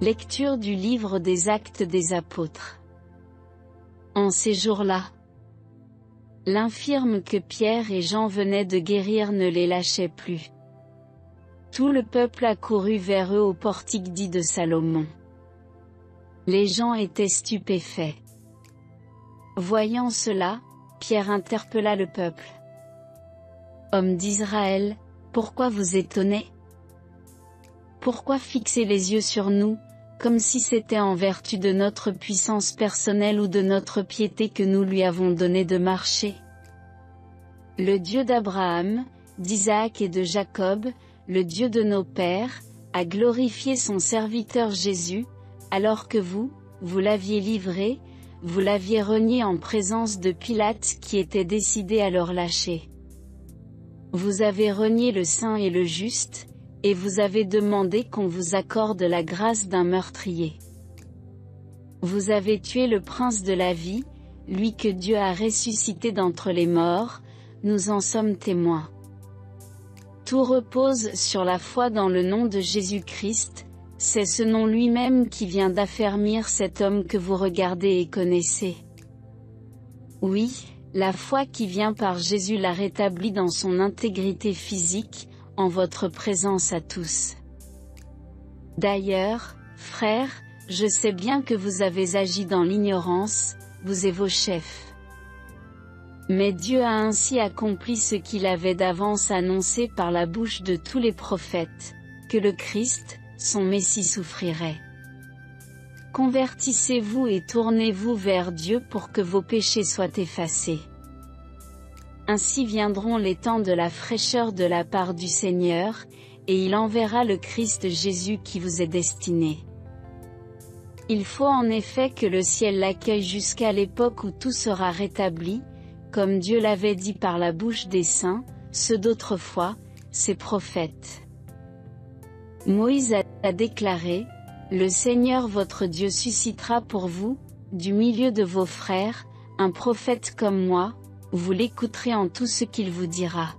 Lecture du livre des Actes des Apôtres. En ces jours-là, l'infirme que Pierre et Jean venaient de guérir ne les lâchait plus. Tout le peuple accourut vers eux au portique dit de Salomon. Les gens étaient stupéfaits. Voyant cela, Pierre interpella le peuple. Hommes d'Israël, pourquoi vous étonnez? Pourquoi fixer les yeux sur nous, comme si c'était en vertu de notre puissance personnelle ou de notre piété que nous lui avons donné de marcher? Le Dieu d'Abraham, d'Isaac et de Jacob, le Dieu de nos pères, a glorifié son serviteur Jésus, alors que vous l'aviez livré, vous l'aviez renié en présence de Pilate qui était décidé à le relâcher. Vous avez renié le saint et le juste, et vous avez demandé qu'on vous accorde la grâce d'un meurtrier. Vous avez tué le prince de la vie, lui que Dieu a ressuscité d'entre les morts, nous en sommes témoins. Tout repose sur la foi dans le nom de Jésus-Christ, c'est ce nom lui-même qui vient d'affermir cet homme que vous regardez et connaissez. Oui, la foi qui vient par Jésus l'a rétabli dans son intégrité physique, en votre présence à tous. D'ailleurs, frères, je sais bien que vous avez agi dans l'ignorance, vous et vos chefs. Mais Dieu a ainsi accompli ce qu'il avait d'avance annoncé par la bouche de tous les prophètes, que le Christ, son Messie souffrirait. Convertissez-vous et tournez-vous vers Dieu pour que vos péchés soient effacés. Ainsi viendront les temps de la fraîcheur de la part du Seigneur, et il enverra le Christ Jésus qui vous est destiné. Il faut en effet que le ciel l'accueille jusqu'à l'époque où tout sera rétabli, comme Dieu l'avait dit par la bouche des saints, ceux d'autrefois, ses prophètes. Moïse a déclaré, « Le Seigneur votre Dieu suscitera pour vous, du milieu de vos frères, un prophète comme moi, vous l'écouterez en tout ce qu'il vous dira.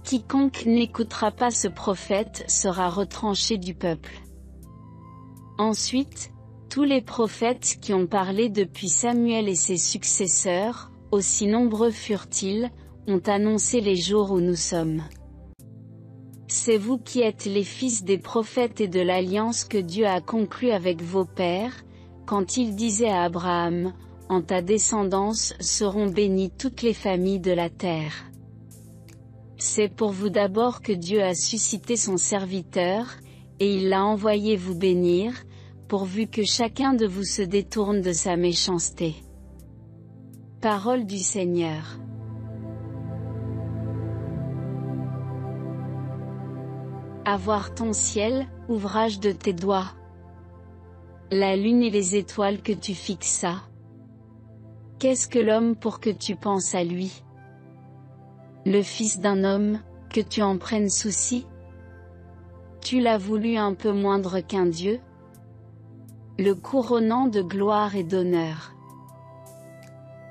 Quiconque n'écoutera pas ce prophète sera retranché du peuple. » Ensuite, tous les prophètes qui ont parlé depuis Samuel et ses successeurs, aussi nombreux furent-ils, ont annoncé les jours où nous sommes. C'est vous qui êtes les fils des prophètes et de l'alliance que Dieu a conclue avec vos pères, quand il disait à Abraham, « En ta descendance seront bénies toutes les familles de la terre. » C'est pour vous d'abord que Dieu a suscité son serviteur, et il l'a envoyé vous bénir, pourvu que chacun de vous se détourne de sa méchanceté. Parole du Seigneur. Avoir ton ciel, ouvrage de tes doigts. La lune et les étoiles que tu fixas. Qu'est-ce que l'homme pour que tu penses à lui? Le fils d'un homme, que tu en prennes souci? Tu l'as voulu un peu moindre qu'un Dieu? Le couronnant de gloire et d'honneur.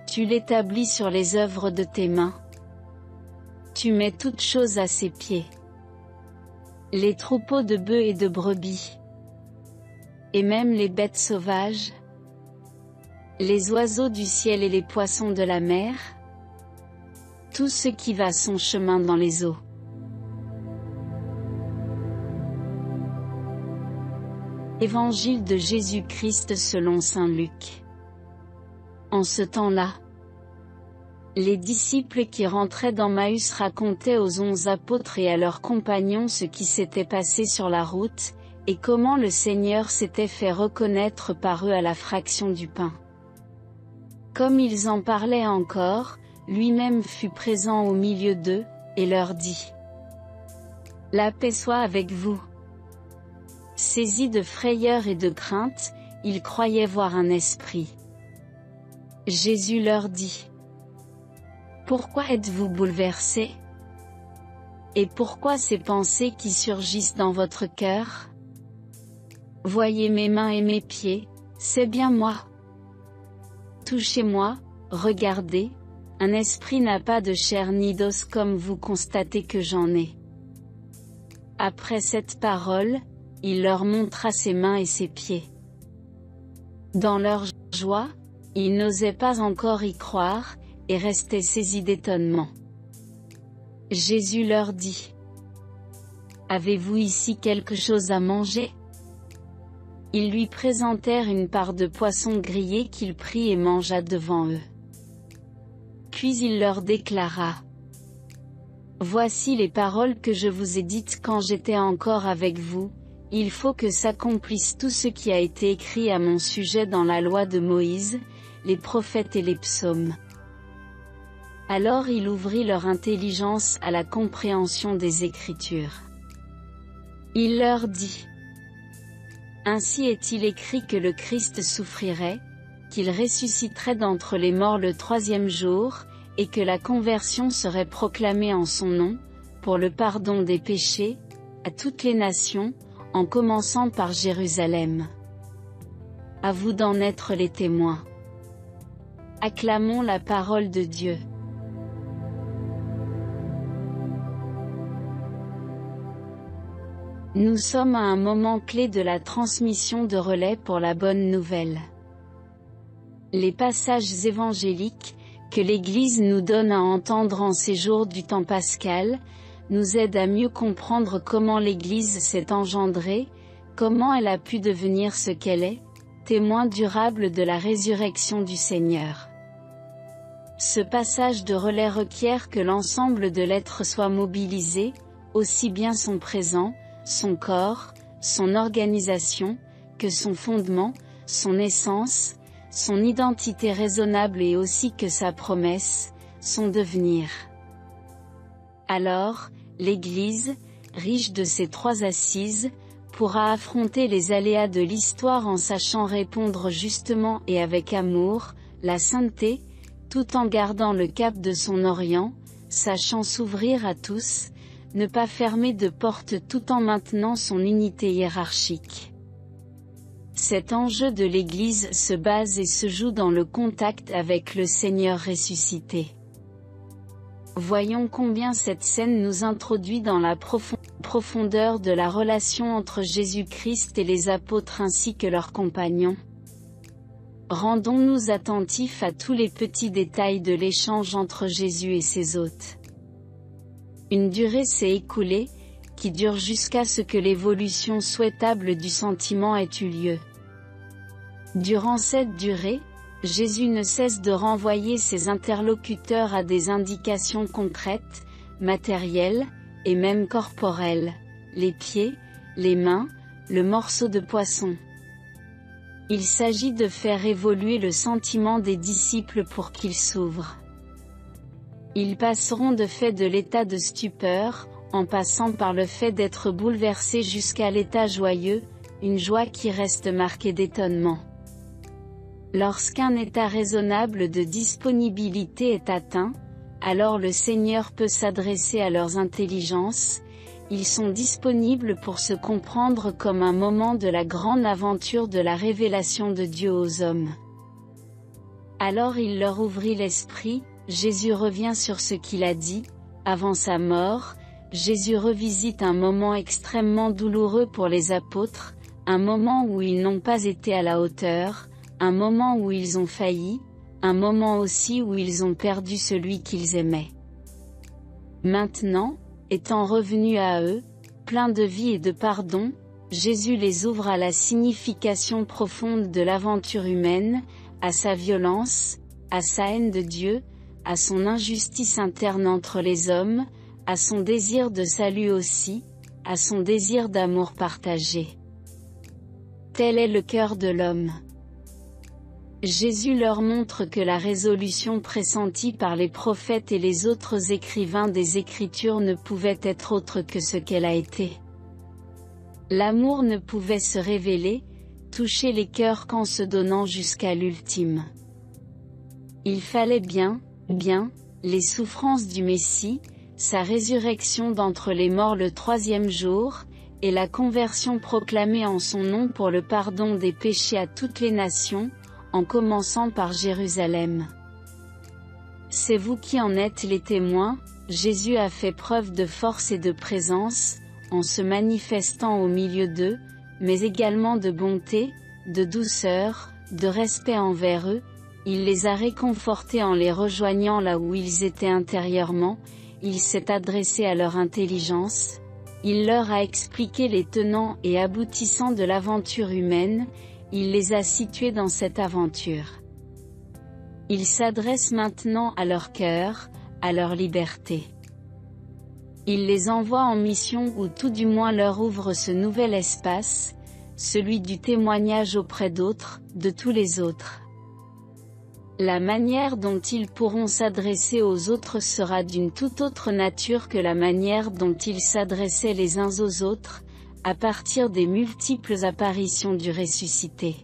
Tu l'établis sur les œuvres de tes mains. Tu mets toutes choses à ses pieds. Les troupeaux de bœufs et de brebis. Et même les bêtes sauvages. Les oiseaux du ciel et les poissons de la mer. Tout ce qui va son chemin dans les eaux. Évangile de Jésus-Christ selon saint Luc. En ce temps-là, les disciples qui rentraient d'Emmaüs racontaient aux 11 apôtres et à leurs compagnons ce qui s'était passé sur la route, et comment le Seigneur s'était fait reconnaître par eux à la fraction du pain. Comme ils en parlaient encore, lui-même fut présent au milieu d'eux, et leur dit: « La paix soit avec vous. » Saisis de frayeur et de crainte, ils croyaient voir un esprit. Jésus leur dit: « Pourquoi êtes-vous bouleversés? Et pourquoi ces pensées qui surgissent dans votre cœur? Voyez mes mains et mes pieds, c'est bien moi. Touchez-moi, regardez, un esprit n'a pas de chair ni d'os comme vous constatez que j'en ai. » Après cette parole, il leur montra ses mains et ses pieds. Dans leur joie, ils n'osaient pas encore y croire, et restaient saisis d'étonnement. Jésus leur dit: Avez-vous ici quelque chose à manger? Ils lui présentèrent une part de poisson grillé qu'il prit et mangea devant eux. Puis il leur déclara: Voici les paroles que je vous ai dites quand j'étais encore avec vous, il faut que s'accomplisse tout ce qui a été écrit à mon sujet dans la loi de Moïse, les prophètes et les psaumes. Alors il ouvrit leur intelligence à la compréhension des Écritures. Il leur dit: Ainsi est-il écrit que le Christ souffrirait, qu'il ressusciterait d'entre les morts le troisième jour, et que la conversion serait proclamée en son nom, pour le pardon des péchés, à toutes les nations, en commençant par Jérusalem. À vous d'en être les témoins. Acclamons la parole de Dieu. Nous sommes à un moment clé de la transmission de relais pour la bonne nouvelle. Les passages évangéliques, que l'Église nous donne à entendre en ces jours du temps pascal, nous aident à mieux comprendre comment l'Église s'est engendrée, comment elle a pu devenir ce qu'elle est, témoin durable de la résurrection du Seigneur. Ce passage de relais requiert que l'ensemble de l'être soit mobilisé, aussi bien son présent, son corps, son organisation, que son fondement, son essence, son identité raisonnable et aussi que sa promesse, son devenir. Alors, l'Église, riche de ces trois assises, pourra affronter les aléas de l'histoire en sachant répondre justement et avec amour, la sainteté, tout en gardant le cap de son orient, sachant s'ouvrir à tous, ne pas fermer de porte tout en maintenant son unité hiérarchique. Cet enjeu de l'Église se base et se joue dans le contact avec le Seigneur ressuscité. Voyons combien cette scène nous introduit dans la profondeur de la relation entre Jésus-Christ et les apôtres ainsi que leurs compagnons. Rendons-nous attentifs à tous les petits détails de l'échange entre Jésus et ses hôtes. Une durée s'est écoulée, qui dure jusqu'à ce que l'évolution souhaitable du sentiment ait eu lieu. Durant cette durée, Jésus ne cesse de renvoyer ses interlocuteurs à des indications concrètes, matérielles, et même corporelles, les pieds, les mains, le morceau de poisson. Il s'agit de faire évoluer le sentiment des disciples pour qu'ils s'ouvrent. Ils passeront de fait de l'état de stupeur, en passant par le fait d'être bouleversés jusqu'à l'état joyeux, une joie qui reste marquée d'étonnement. Lorsqu'un état raisonnable de disponibilité est atteint, alors le Seigneur peut s'adresser à leurs intelligences, ils sont disponibles pour se comprendre comme un moment de la grande aventure de la révélation de Dieu aux hommes. Alors il leur ouvrit l'esprit, Jésus revient sur ce qu'il a dit, avant sa mort, Jésus revisite un moment extrêmement douloureux pour les apôtres, un moment où ils n'ont pas été à la hauteur, un moment où ils ont failli, un moment aussi où ils ont perdu celui qu'ils aimaient. Maintenant, étant revenu à eux, plein de vie et de pardon, Jésus les ouvre à la signification profonde de l'aventure humaine, à sa violence, à sa haine de Dieu, à son injustice interne entre les hommes, à son désir de salut aussi, à son désir d'amour partagé. Tel est le cœur de l'homme. Jésus leur montre que la résolution pressentie par les prophètes et les autres écrivains des Écritures ne pouvait être autre que ce qu'elle a été. L'amour ne pouvait se révéler, toucher les cœurs qu'en se donnant jusqu'à l'ultime. Il fallait bien, les souffrances du Messie, sa résurrection d'entre les morts le troisième jour, et la conversion proclamée en son nom pour le pardon des péchés à toutes les nations, en commençant par Jérusalem. C'est vous qui en êtes les témoins, Jésus a fait preuve de force et de présence, en se manifestant au milieu d'eux, mais également de bonté, de douceur, de respect envers eux. Il les a réconfortés en les rejoignant là où ils étaient intérieurement. Il s'est adressé à leur intelligence. Il leur a expliqué les tenants et aboutissants de l'aventure humaine. Il les a situés dans cette aventure. Il s'adresse maintenant à leur cœur, à leur liberté. Il les envoie en mission ou tout du moins leur ouvre ce nouvel espace, celui du témoignage auprès d'autres, de tous les autres. La manière dont ils pourront s'adresser aux autres sera d'une toute autre nature que la manière dont ils s'adressaient les uns aux autres, à partir des multiples apparitions du ressuscité.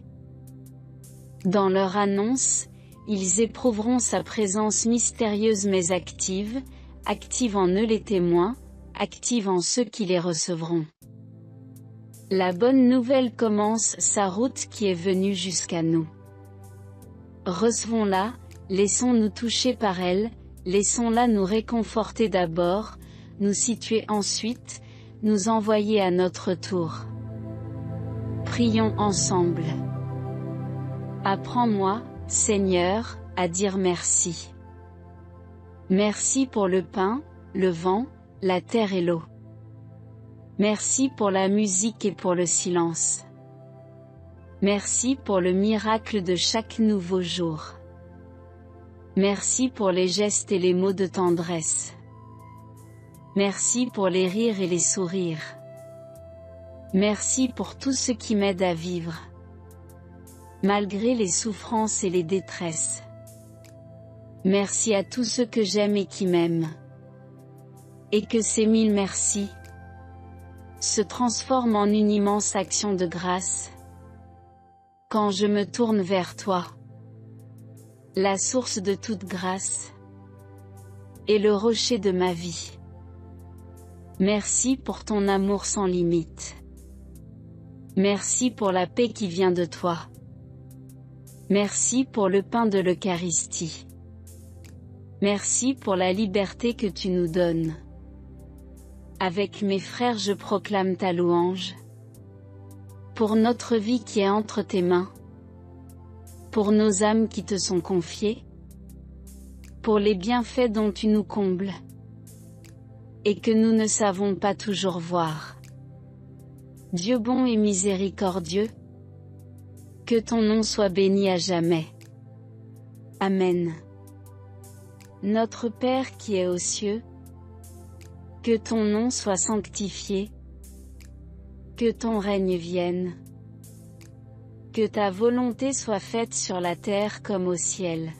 Dans leur annonce, ils éprouveront sa présence mystérieuse mais active, active en eux les témoins, active en ceux qui les recevront. La bonne nouvelle commence sa route qui est venue jusqu'à nous. Recevons-la, laissons-nous toucher par elle, laissons-la nous réconforter d'abord, nous situer ensuite, nous envoyer à notre tour. Prions ensemble. Apprends-moi, Seigneur, à dire merci. Merci pour le pain, le vent, la terre et l'eau. Merci pour la musique et pour le silence. Merci pour le miracle de chaque nouveau jour. Merci pour les gestes et les mots de tendresse. Merci pour les rires et les sourires. Merci pour tout ce qui m'aide à vivre, malgré les souffrances et les détresses. Merci à tous ceux que j'aime et qui m'aiment. Et que ces 1000 merci se transforment en une immense action de grâce. Quand je me tourne vers toi, la source de toute grâce, et le rocher de ma vie. Merci pour ton amour sans limite. Merci pour la paix qui vient de toi. Merci pour le pain de l'Eucharistie. Merci pour la liberté que tu nous donnes. Avec mes frères je proclame ta louange. Pour notre vie qui est entre tes mains. Pour nos âmes qui te sont confiées. Pour les bienfaits dont tu nous combles. Et que nous ne savons pas toujours voir. Dieu bon et miséricordieux. Que ton nom soit béni à jamais. Amen. Notre Père qui est aux cieux. Que ton nom soit sanctifié. Que ton règne vienne. Que ta volonté soit faite sur la terre comme au ciel.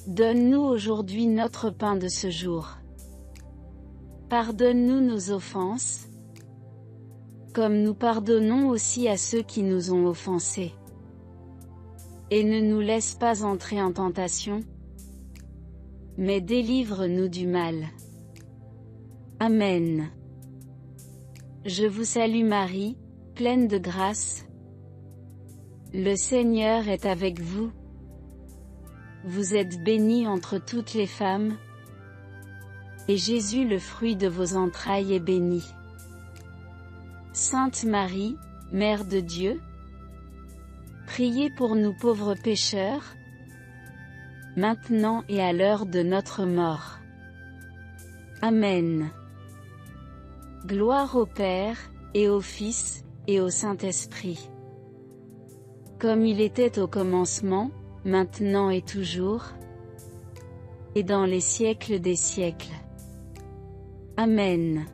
Donne-nous aujourd'hui notre pain de ce jour. Pardonne-nous nos offenses, comme nous pardonnons aussi à ceux qui nous ont offensés. Et ne nous laisse pas entrer en tentation, mais délivre-nous du mal. Amen. Je vous salue Marie, pleine de grâce. Le Seigneur est avec vous. Vous êtes bénie entre toutes les femmes. Et Jésus, le fruit de vos entrailles, est béni. Sainte Marie, Mère de Dieu, priez pour nous pauvres pécheurs, maintenant et à l'heure de notre mort. Amen. Gloire au Père, et au Fils, et au Saint-Esprit. Comme il était au commencement, maintenant et toujours, et dans les siècles des siècles. Amen.